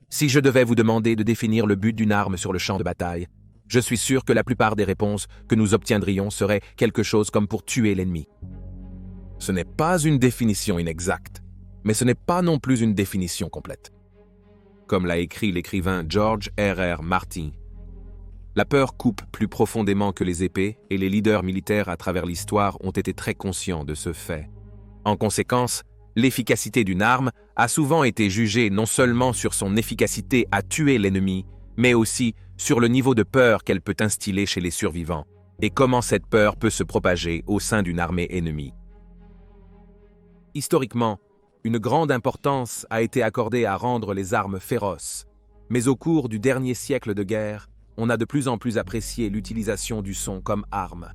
Si je devais vous demander de définir le but d'une arme sur le champ de bataille, je suis sûr que la plupart des réponses que nous obtiendrions seraient quelque chose comme pour tuer l'ennemi. Ce n'est pas une définition inexacte, mais ce n'est pas non plus une définition complète. Comme l'a écrit l'écrivain George R.R. Martin, la peur coupe plus profondément que les épées et les leaders militaires à travers l'histoire ont été très conscients de ce fait. En conséquence, l'efficacité d'une arme a souvent été jugée non seulement sur son efficacité à tuer l'ennemi, mais aussi sur le niveau de peur qu'elle peut instiller chez les survivants et comment cette peur peut se propager au sein d'une armée ennemie. Historiquement, une grande importance a été accordée à rendre les armes féroces, mais au cours du dernier siècle de guerre, on a de plus en plus apprécié l'utilisation du son comme arme.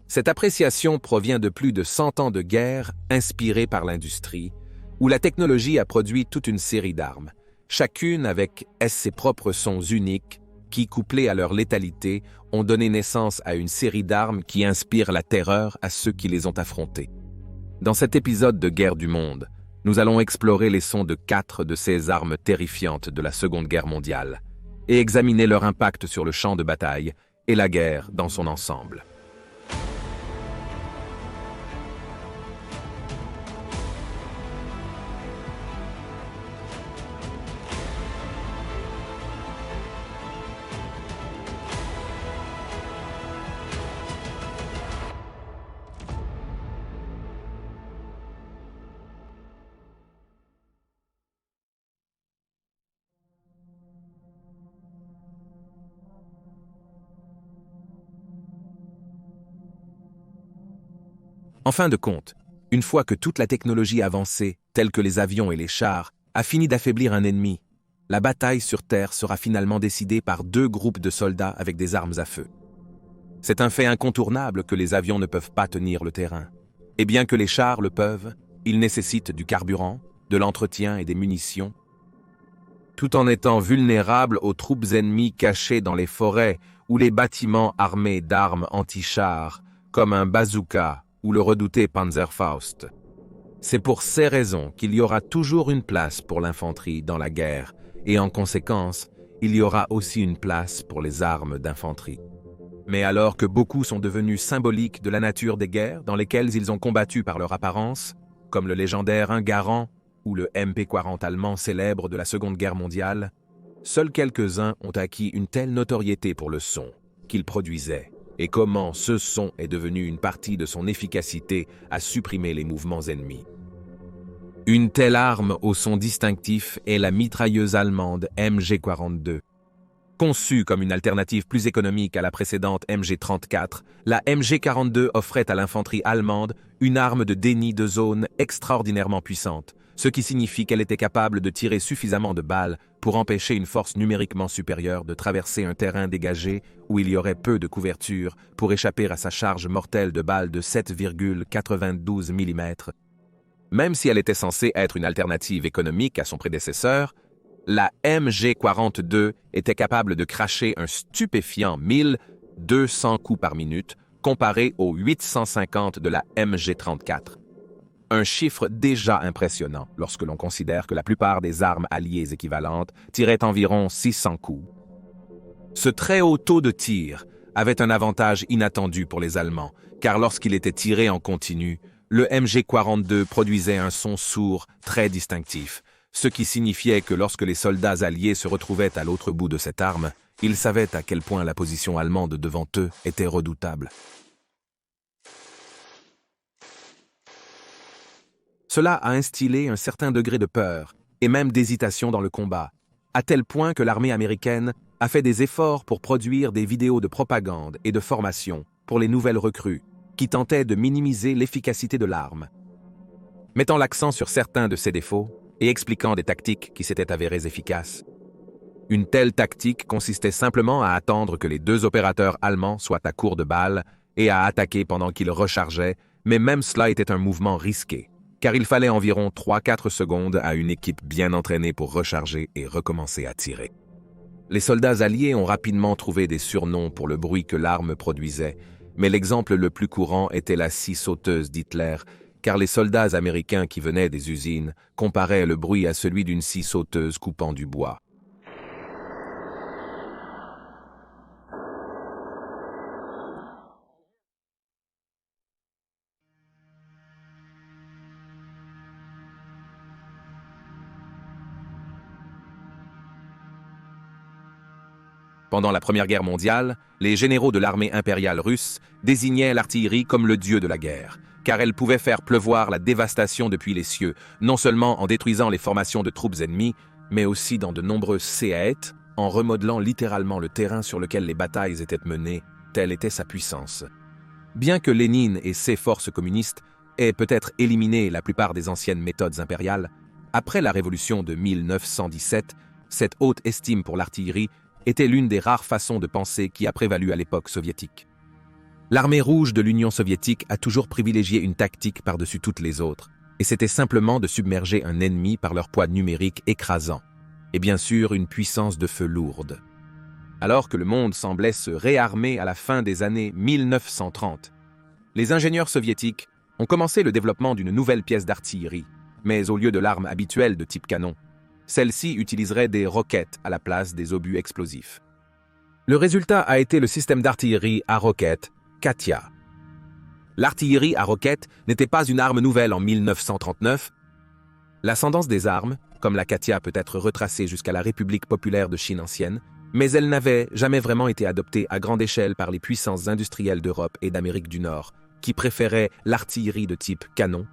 Cette appréciation provient de plus de 100 ans de guerre inspirée par l'industrie, où la technologie a produit toute une série d'armes, chacune avec ses propres sons uniques qui, couplés à leur létalité, ont donné naissance à une série d'armes qui inspirent la terreur à ceux qui les ont affrontées. Dans cet épisode de Guerre du monde, nous allons explorer les sons de 4 de ces armes terrifiantes de la Seconde Guerre mondiale et examiner leur impact sur le champ de bataille et la guerre dans son ensemble. En fin de compte, une fois que toute la technologie avancée, telle que les avions et les chars, a fini d'affaiblir un ennemi, la bataille sur Terre sera finalement décidée par 2 groupes de soldats avec des armes à feu. C'est un fait incontournable que les avions ne peuvent pas tenir le terrain. Et bien que les chars le peuvent, ils nécessitent du carburant, de l'entretien et des munitions, tout en étant vulnérables aux troupes ennemies cachées dans les forêts ou les bâtiments armés d'armes anti-chars, comme un bazooka ou le redouté Panzerfaust. C'est pour ces raisons qu'il y aura toujours une place pour l'infanterie dans la guerre, et en conséquence, il y aura aussi une place pour les armes d'infanterie. Mais alors que beaucoup sont devenus symboliques de la nature des guerres dans lesquelles ils ont combattu par leur apparence, comme le légendaire Ungarn ou le MP-40 allemand célèbre de la Seconde Guerre mondiale, seuls quelques-uns ont acquis une telle notoriété pour le son qu'ils produisaient et comment ce son est devenu une partie de son efficacité à supprimer les mouvements ennemis. Une telle arme au son distinctif est la mitrailleuse allemande MG42. Conçue comme une alternative plus économique à la précédente MG34, la MG42 offrait à l'infanterie allemande une arme de déni de zone extraordinairement puissante, ce qui signifie qu'elle était capable de tirer suffisamment de balles pour empêcher une force numériquement supérieure de traverser un terrain dégagé où il y aurait peu de couverture pour échapper à sa charge mortelle de balles de 7,92 mm. Même si elle était censée être une alternative économique à son prédécesseur, la MG42 était capable de cracher un stupéfiant 1200 coups par minute comparé aux 850 de la MG34. Un chiffre déjà impressionnant lorsque l'on considère que la plupart des armes alliées équivalentes tiraient environ 600 coups. Ce très haut taux de tir avait un avantage inattendu pour les Allemands, car lorsqu'il était tiré en continu, le MG42 produisait un son sourd très distinctif, ce qui signifiait que lorsque les soldats alliés se retrouvaient à l'autre bout de cette arme, ils savaient à quel point la position allemande devant eux était redoutable. Cela a instillé un certain degré de peur et même d'hésitation dans le combat, à tel point que l'armée américaine a fait des efforts pour produire des vidéos de propagande et de formation pour les nouvelles recrues, qui tentaient de minimiser l'efficacité de l'arme. Mettant l'accent sur certains de ses défauts et expliquant des tactiques qui s'étaient avérées efficaces. Une telle tactique consistait simplement à attendre que les 2 opérateurs allemands soient à court de balles et à attaquer pendant qu'ils rechargeaient, mais même cela était un mouvement risqué, car il fallait environ 3-4 secondes à une équipe bien entraînée pour recharger et recommencer à tirer. Les soldats alliés ont rapidement trouvé des surnoms pour le bruit que l'arme produisait, mais l'exemple le plus courant était la scie sauteuse d'Hitler, car les soldats américains qui venaient des usines comparaient le bruit à celui d'une scie sauteuse coupant du bois. Pendant la Première Guerre mondiale, les généraux de l'armée impériale russe désignaient l'artillerie comme le dieu de la guerre, car elle pouvait faire pleuvoir la dévastation depuis les cieux, non seulement en détruisant les formations de troupes ennemies, mais aussi dans de nombreux séètes, en remodelant littéralement le terrain sur lequel les batailles étaient menées, telle était sa puissance. Bien que Lénine et ses forces communistes aient peut-être éliminé la plupart des anciennes méthodes impériales, après la révolution de 1917, cette haute estime pour l'artillerie était l'une des rares façons de penser qui a prévalu à l'époque soviétique. L'armée rouge de l'Union soviétique a toujours privilégié une tactique par-dessus toutes les autres, et c'était simplement de submerger un ennemi par leur poids numérique écrasant, et bien sûr une puissance de feu lourde. Alors que le monde semblait se réarmer à la fin des années 1930, les ingénieurs soviétiques ont commencé le développement d'une nouvelle pièce d'artillerie, mais au lieu de l'arme habituelle de type canon, celle-ci utiliserait des roquettes à la place des obus explosifs. Le résultat a été le système d'artillerie à roquettes Katia. L'artillerie à roquettes n'était pas une arme nouvelle en 1939. L'ascendance des armes, comme la Katia peut être retracée jusqu'à la République populaire de Chine ancienne, mais elle n'avait jamais vraiment été adoptée à grande échelle par les puissances industrielles d'Europe et d'Amérique du Nord, qui préféraient l'artillerie de type canon,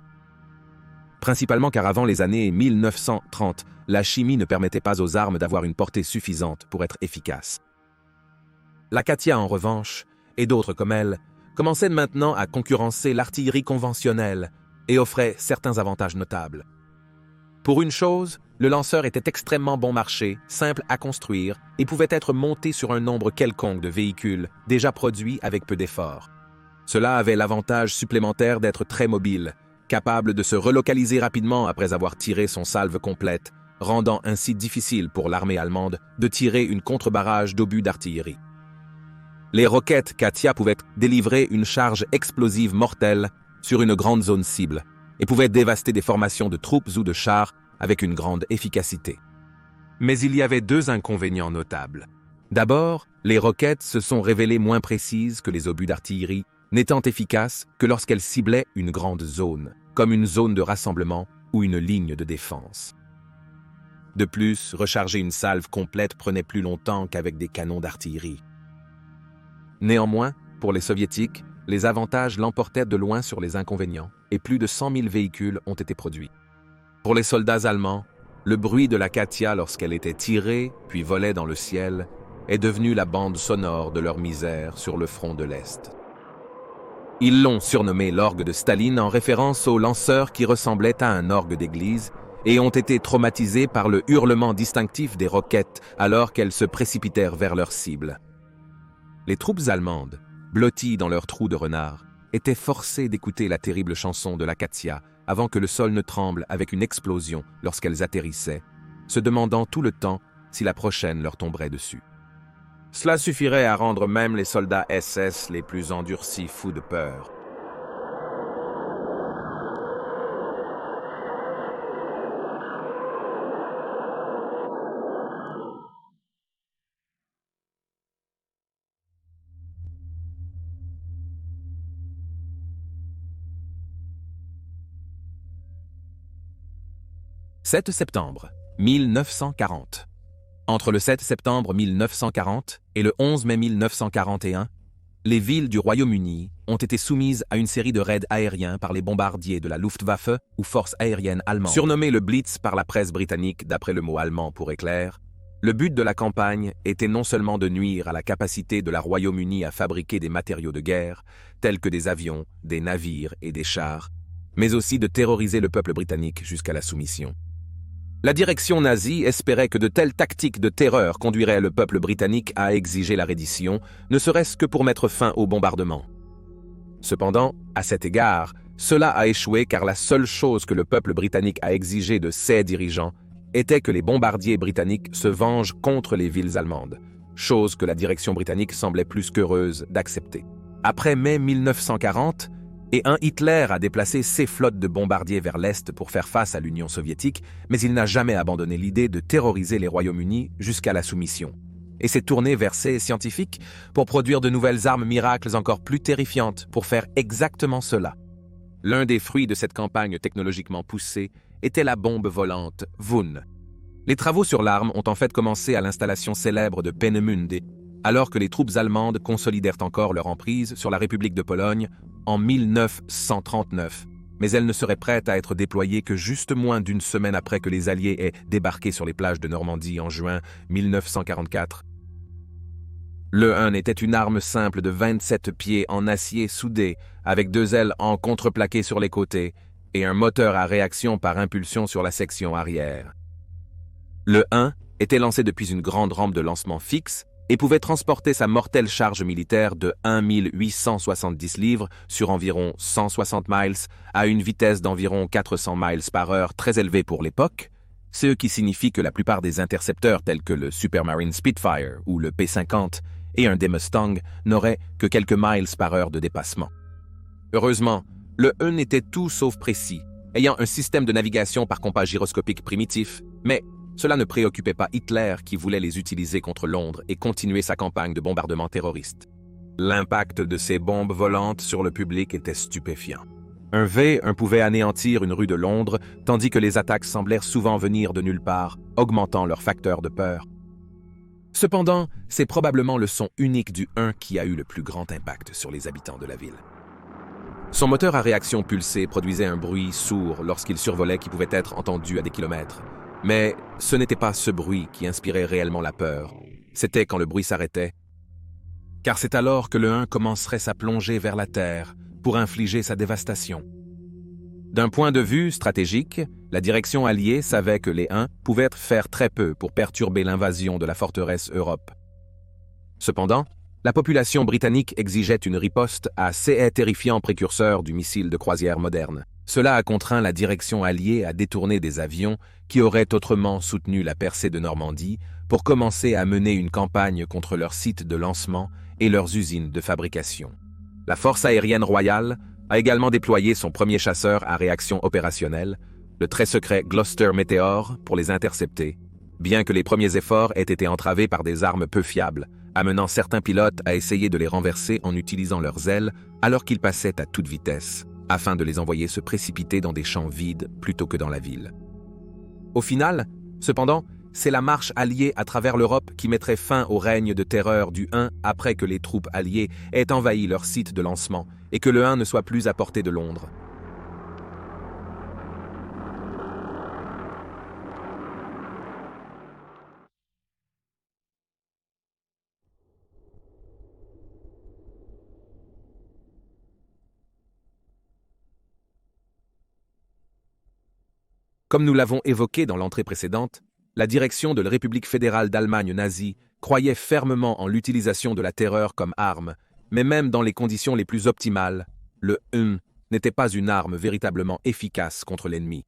principalement car avant les années 1930, la chimie ne permettait pas aux armes d'avoir une portée suffisante pour être efficaces. La Katia, en revanche, et d'autres comme elle, commençaient maintenant à concurrencer l'artillerie conventionnelle et offraient certains avantages notables. Pour une chose, le lanceur était extrêmement bon marché, simple à construire et pouvait être monté sur un nombre quelconque de véhicules déjà produits avec peu d'efforts. Cela avait l'avantage supplémentaire d'être très mobile, capable de se relocaliser rapidement après avoir tiré son salve complète, rendant ainsi difficile pour l'armée allemande de tirer une contre-barrage d'obus d'artillerie. Les roquettes Katia pouvaient délivrer une charge explosive mortelle sur une grande zone cible et pouvaient dévaster des formations de troupes ou de chars avec une grande efficacité. Mais il y avait deux inconvénients notables. D'abord, les roquettes se sont révélées moins précises que les obus d'artillerie, n'étant efficaces que lorsqu'elles ciblaient une grande zone, comme une zone de rassemblement ou une ligne de défense. De plus, recharger une salve complète prenait plus longtemps qu'avec des canons d'artillerie. Néanmoins, pour les Soviétiques, les avantages l'emportaient de loin sur les inconvénients, et plus de 100 000 véhicules ont été produits. Pour les soldats allemands, le bruit de la Katia lorsqu'elle était tirée, puis volait dans le ciel, est devenu la bande sonore de leur misère sur le front de l'Est. Ils l'ont surnommé l'orgue de Staline en référence au lanceur qui ressemblait à un orgue d'église et ont été traumatisés par le hurlement distinctif des roquettes alors qu'elles se précipitèrent vers leur cible. Les troupes allemandes, blotties dans leurs trous de renard, étaient forcées d'écouter la terrible chanson de la Katia avant que le sol ne tremble avec une explosion lorsqu'elles atterrissaient, se demandant tout le temps si la prochaine leur tomberait dessus. Cela suffirait à rendre même les soldats SS les plus endurcis fous de peur. « 7 septembre 1940. Entre le 7 septembre 1940 et le 11 mai 1941, les villes du Royaume-Uni ont été soumises à une série de raids aériens par les bombardiers de la Luftwaffe ou force aérienne allemande. Surnommé le Blitz par la presse britannique d'après le mot allemand pour éclair, le but de la campagne était non seulement de nuire à la capacité de la Royaume-Uni à fabriquer des matériaux de guerre, tels que des avions, des navires et des chars, mais aussi de terroriser le peuple britannique jusqu'à la soumission. La direction nazie espérait que de telles tactiques de terreur conduiraient le peuple britannique à exiger la reddition, ne serait-ce que pour mettre fin au bombardement. Cependant, à cet égard, cela a échoué car la seule chose que le peuple britannique a exigé de ses dirigeants était que les bombardiers britanniques se vengent contre les villes allemandes, chose que la direction britannique semblait plus qu'heureuse d'accepter. Après mai 1940, Et Hitler a déplacé ses flottes de bombardiers vers l'Est pour faire face à l'Union soviétique, mais il n'a jamais abandonné l'idée de terroriser les Royaumes-Unis jusqu'à la soumission. Et s'est tourné vers ses scientifiques pour produire de nouvelles armes miracles encore plus terrifiantes pour faire exactement cela. L'un des fruits de cette campagne technologiquement poussée était la bombe volante Vun. Les travaux sur l'arme ont en fait commencé à l'installation célèbre de Peenemünde, alors que les troupes allemandes consolidèrent encore leur emprise sur la République de Pologne en 1939, mais elle ne serait prête à être déployée que juste moins d'une semaine après que les Alliés aient débarqué sur les plages de Normandie en juin 1944. Le 1 était une arme simple de 27 pieds en acier soudé, avec 2 ailes en contreplaqué sur les côtés et un moteur à réaction par impulsion sur la section arrière. Le 1 était lancé depuis une grande rampe de lancement fixe et pouvait transporter sa mortelle charge militaire de 1870 livres sur environ 160 miles à une vitesse d'environ 400 miles par heure très élevée pour l'époque, ce qui signifie que la plupart des intercepteurs tels que le Supermarine Spitfire ou le P-50 et un des Mustang n'auraient que quelques miles par heure de dépassement. Heureusement, le 1 était tout sauf précis, ayant un système de navigation par compas gyroscopique primitif, mais cela ne préoccupait pas Hitler qui voulait les utiliser contre Londres et continuer sa campagne de bombardement terroriste. L'impact de ces bombes volantes sur le public était stupéfiant. Un V1 pouvait anéantir une rue de Londres, tandis que les attaques semblèrent souvent venir de nulle part, augmentant leur facteur de peur. Cependant, c'est probablement le son unique du 1 qui a eu le plus grand impact sur les habitants de la ville. Son moteur à réaction pulsée produisait un bruit sourd lorsqu'il survolait qui pouvait être entendu à des kilomètres. Mais ce n'était pas ce bruit qui inspirait réellement la peur, c'était quand le bruit s'arrêtait. Car c'est alors que le 1 commencerait sa plongée vers la terre pour infliger sa dévastation. D'un point de vue stratégique, la direction alliée savait que les 1 pouvaient faire très peu pour perturber l'invasion de la forteresse Europe. Cependant, la population britannique exigeait une riposte à ces terrifiants précurseurs du missile de croisière moderne. Cela a contraint la direction alliée à détourner des avions qui auraient autrement soutenu la percée de Normandie pour commencer à mener une campagne contre leurs sites de lancement et leurs usines de fabrication. La Force aérienne royale a également déployé son premier chasseur à réaction opérationnelle, le très secret Gloucester Meteor, pour les intercepter, bien que les premiers efforts aient été entravés par des armes peu fiables, amenant certains pilotes à essayer de les renverser en utilisant leurs ailes alors qu'ils passaient à toute vitesse, afin de les envoyer se précipiter dans des champs vides plutôt que dans la ville. Au final, cependant, c'est la marche alliée à travers l'Europe qui mettrait fin au règne de terreur du 1 après que les troupes alliées aient envahi leur site de lancement et que le 1 ne soit plus à portée de Londres. Comme nous l'avons évoqué dans l'entrée précédente, la direction de la République fédérale d'Allemagne nazie croyait fermement en l'utilisation de la terreur comme arme, mais même dans les conditions les plus optimales, le 1 n'était pas une arme véritablement efficace contre l'ennemi.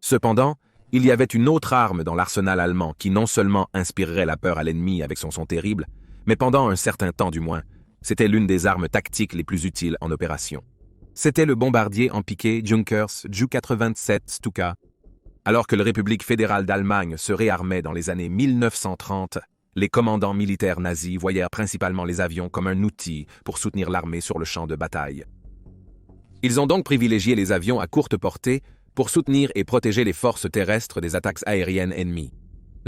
Cependant, il y avait une autre arme dans l'arsenal allemand qui non seulement inspirerait la peur à l'ennemi avec son son terrible, mais pendant un certain temps du moins, c'était l'une des armes tactiques les plus utiles en opération. C'était le bombardier en piqué Junkers Ju-87 Stuka. Alors que la République fédérale d'Allemagne se réarmait dans les années 1930, les commandants militaires nazis voyaient principalement les avions comme un outil pour soutenir l'armée sur le champ de bataille. Ils ont donc privilégié les avions à courte portée pour soutenir et protéger les forces terrestres des attaques aériennes ennemies.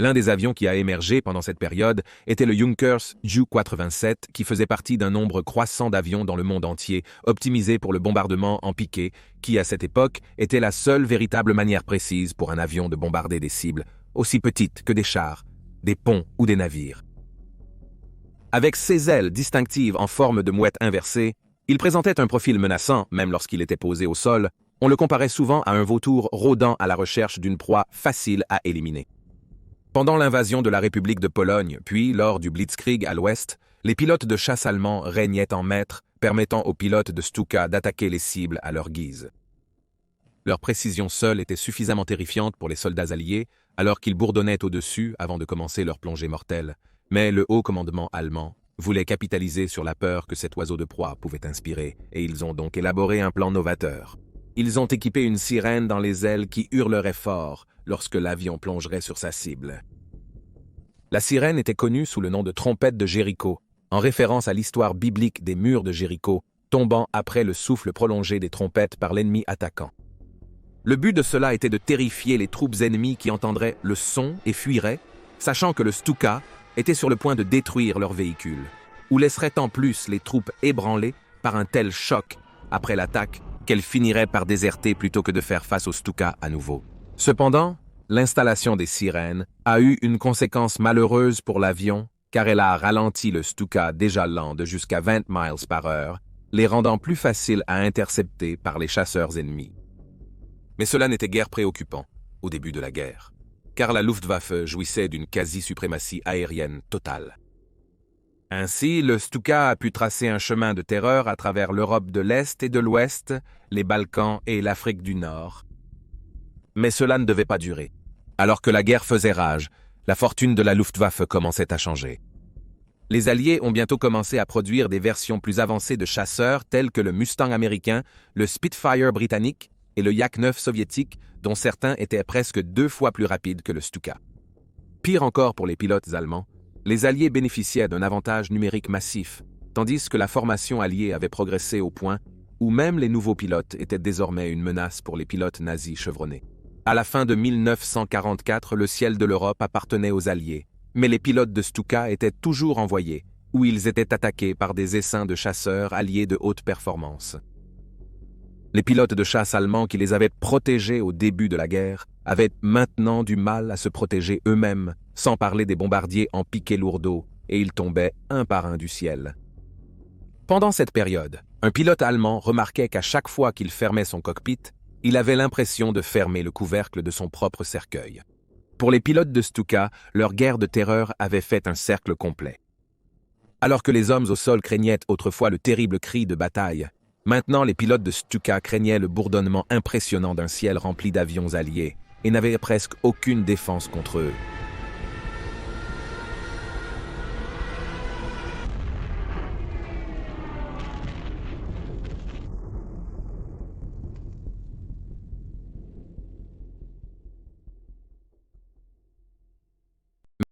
L'un des avions qui a émergé pendant cette période était le Junkers Ju-87, qui faisait partie d'un nombre croissant d'avions dans le monde entier, optimisés pour le bombardement en piqué, qui à cette époque était la seule véritable manière précise pour un avion de bombarder des cibles, aussi petites que des chars, des ponts ou des navires. Avec ses ailes distinctives en forme de mouette inversée, il présentait un profil menaçant, même lorsqu'il était posé au sol. On le comparait souvent à un vautour rôdant à la recherche d'une proie facile à éliminer. Pendant l'invasion de la République de Pologne, puis lors du Blitzkrieg à l'ouest, les pilotes de chasse allemands régnaient en maîtres, permettant aux pilotes de Stuka d'attaquer les cibles à leur guise. Leur précision seule était suffisamment terrifiante pour les soldats alliés, alors qu'ils bourdonnaient au-dessus avant de commencer leur plongée mortelle, mais le haut commandement allemand voulaient capitaliser sur la peur que cet oiseau de proie pouvait inspirer, et ils ont donc élaboré un plan novateur. Ils ont équipé une sirène dans les ailes qui hurlerait fort lorsque l'avion plongerait sur sa cible. La sirène était connue sous le nom de trompette de Jéricho, en référence à l'histoire biblique des murs de Jéricho, tombant après le souffle prolongé des trompettes par l'ennemi attaquant. Le but de cela était de terrifier les troupes ennemies qui entendraient le son et fuiraient, sachant que le Stuka était sur le point de détruire leur véhicule, ou laisserait en plus les troupes ébranlées par un tel choc après l'attaque qu'elles finiraient par déserter plutôt que de faire face au Stuka à nouveau. Cependant, l'installation des sirènes a eu une conséquence malheureuse pour l'avion car elle a ralenti le Stuka déjà lent de jusqu'à 20 miles par heure, les rendant plus faciles à intercepter par les chasseurs ennemis. Mais cela n'était guère préoccupant au début de la guerre, car la Luftwaffe jouissait d'une quasi-suprématie aérienne totale. Ainsi, le Stuka a pu tracer un chemin de terreur à travers l'Europe de l'Est et de l'Ouest, les Balkans et l'Afrique du Nord. Mais cela ne devait pas durer. Alors que la guerre faisait rage, la fortune de la Luftwaffe commençait à changer. Les Alliés ont bientôt commencé à produire des versions plus avancées de chasseurs tels que le Mustang américain, le Spitfire britannique et le Yak-9 soviétique, dont certains étaient presque 2 fois plus rapides que le Stuka. Pire encore pour les pilotes allemands, les Alliés bénéficiaient d'un avantage numérique massif, tandis que la formation alliée avait progressé au point où même les nouveaux pilotes étaient désormais une menace pour les pilotes nazis chevronnés. À la fin de 1944, le ciel de l'Europe appartenait aux Alliés, mais les pilotes de Stuka étaient toujours envoyés, où ils étaient attaqués par des essaims de chasseurs alliés de haute performance. Les pilotes de chasse allemands qui les avaient protégés au début de la guerre avaient maintenant du mal à se protéger eux-mêmes, sans parler des bombardiers en piquets lourdeaux, et ils tombaient un par un du ciel. Pendant cette période, un pilote allemand remarquait qu'à chaque fois qu'il fermait son cockpit, il avait l'impression de fermer le couvercle de son propre cercueil. Pour les pilotes de Stuka, leur guerre de terreur avait fait un cercle complet. Alors que les hommes au sol craignaient autrefois le terrible cri de bataille, maintenant les pilotes de Stuka craignaient le bourdonnement impressionnant d'un ciel rempli d'avions alliés et n'avaient presque aucune défense contre eux.